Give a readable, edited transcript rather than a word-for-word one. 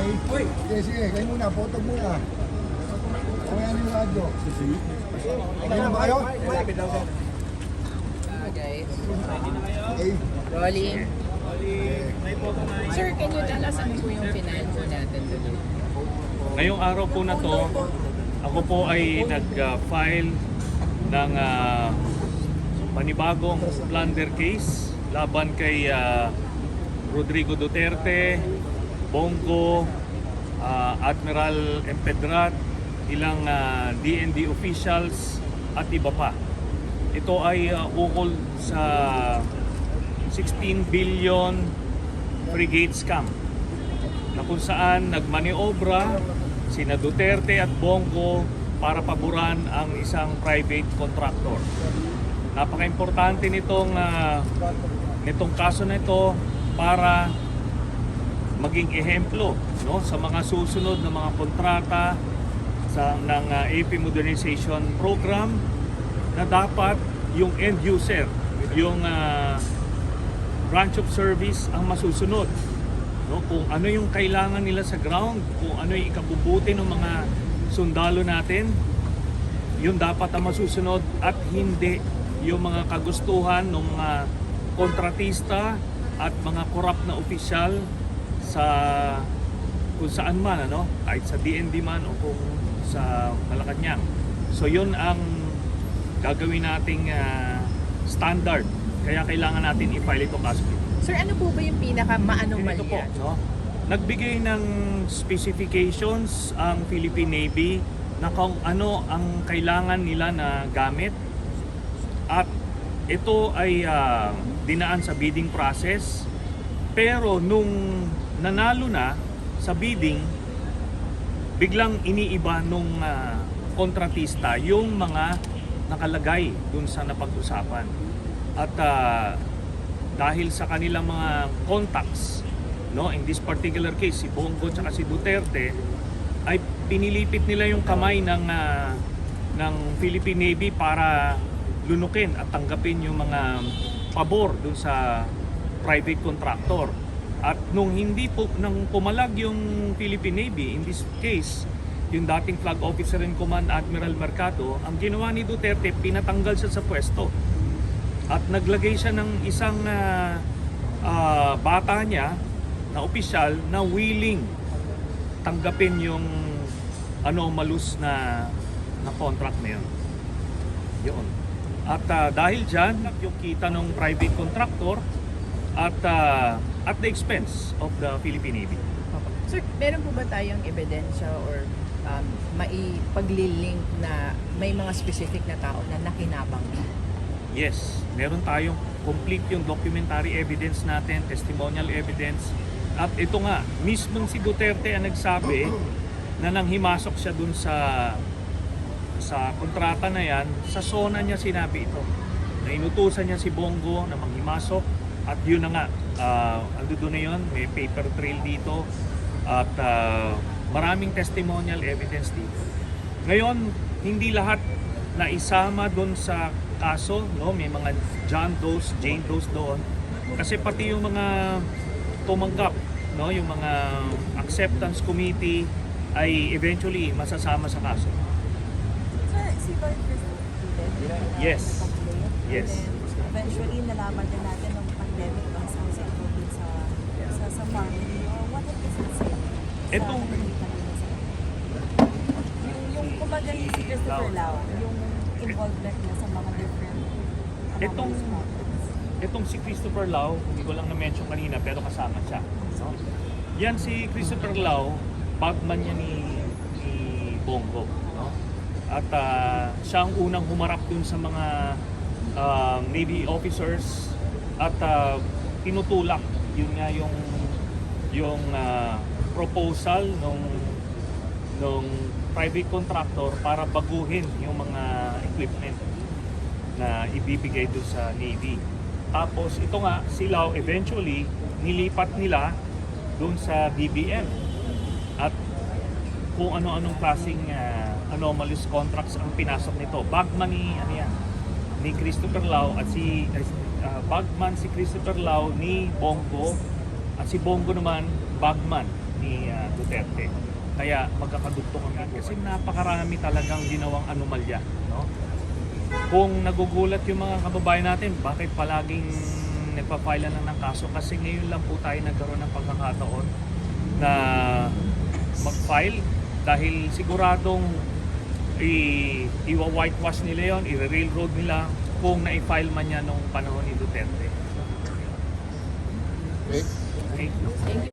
Okay? Sige, sige. Kayo muna. Potog muna. Kaya yung radyo. Okay na ba kayo? Guys, Okay. rolling. Sir, can you tell us ano po yung pinanto natin today? Ngayong araw po na to, ako po ay nag-file ng panibagong plunder case laban kay Rodrigo Duterte, Bongo, Admiral Empedrat, ilang DND officials at iba pa. Ito ay ukol sa 16 billion frigate scam na kung saan nagmaniobra sina Duterte at Bongo para paboran ang isang private contractor. Napaka-importante nitong kaso na ito para maging ehemplo, no, sa mga susunod na mga kontrata ng AP Modernization Program na dapat yung end user, yung branch of service ang masusunod. No, kung ano yung kailangan nila sa ground, kung ano yung ikabubuti ng mga sundalo natin, yun dapat ang masusunod at hindi yung mga kagustuhan ng mga kontratista at mga korap na opisyal sa kung saan man, ano, kahit sa DND man o kung sa Malacanang. So yun ang gagawin nating standard. Kaya kailangan natin i-file ito kaso. Sir, ano po ba yung pinaka-maanomalya? Ito po, no? Nagbigay ng specifications ang Philippine Navy na kung ano ang kailangan nila na gamit. At ito ay dinaan sa bidding process. Pero nung nanalo na sa bidding, biglang iniiba nung kontratista yung mga nakalagay dun sa napag-usapan. At dahil sa kanilang mga contacts, no, in this particular case si Bongo at si Duterte, ay pinilipit nila yung kamay ng Philippine Navy para lunukin at tanggapin yung mga pabor dun sa private contractor. At nung hindi po nang pumalag yung Philippine Navy, in this case yung dating flag officer in command Admiral Mercado, ang ginawa ni Duterte, pinatanggal siya sa pwesto at naglagay siya ng isang bata niya na opisyal na willing tanggapin yung anomalous na contract na yun. Yun. At dahil dyan, yung kita ng private contractor at the expense of the Philippine Navy. Sir, meron po ba tayong ebidensya or maipag-link na may mga specific na tao na nakinabang? Yes, meron tayong complete yung documentary evidence natin, testimonial evidence. At ito nga, mismo si Duterte ang nagsabi na nang himasok siya dun sa kontrata na yan, sa SONA niya sinabi ito. Na inutusan niya si Bongo na manghimasok at yun na nga, ando doon na yun, may paper trail dito at maraming testimonial evidence dito. Ngayon, hindi lahat na isama doon sa kaso, no, may mga John Does, Jane Does doon. Kasi pati yung mga tumanggap, no, yung mga acceptance committee ay eventually masasama sa kaso. Sir, si Lord Christopher. Yes. Yes. Eventually, nalaman din natin ng pandemic ang sa COVID sa family. What does it say? Itong yung kumbaga si Christopher Lau, yung involvement niya sa mga different Itong si Christopher Lau, hindi ko lang na-mention kanina pero kasama siya. No? Yan si Christopher Lau, bagman niya ni Bongo. No? At siya ang unang humarap dun sa mga Navy officers at tinutulak. Yun nga yung proposal nung private contractor para baguhin yung mga equipment na ibibigay doon sa Navy. Tapos ito nga, si Lau eventually nilipat nila doon sa DBM. At kung ano-anong klaseng anomalous contracts ang pinasok nito. Bagman ni Christopher Lau at bagman si Christopher Lau ni Bongo at si Bongo naman bagman ni Duterte. Kaya magkakadugtong kami kasi napakarami talagang ginawang anomalya, no? Kung nagugulat yung mga kababayan natin, bakit palaging nagpa-file lang ng kaso? Kasi ngayon lang po tayo nagkaroon ng pagkakataon na mag-file dahil siguradong i-whitewash nila yon, i-railroad nila kung na-file man yan nung panahon ni Duterte. Okay. Okay?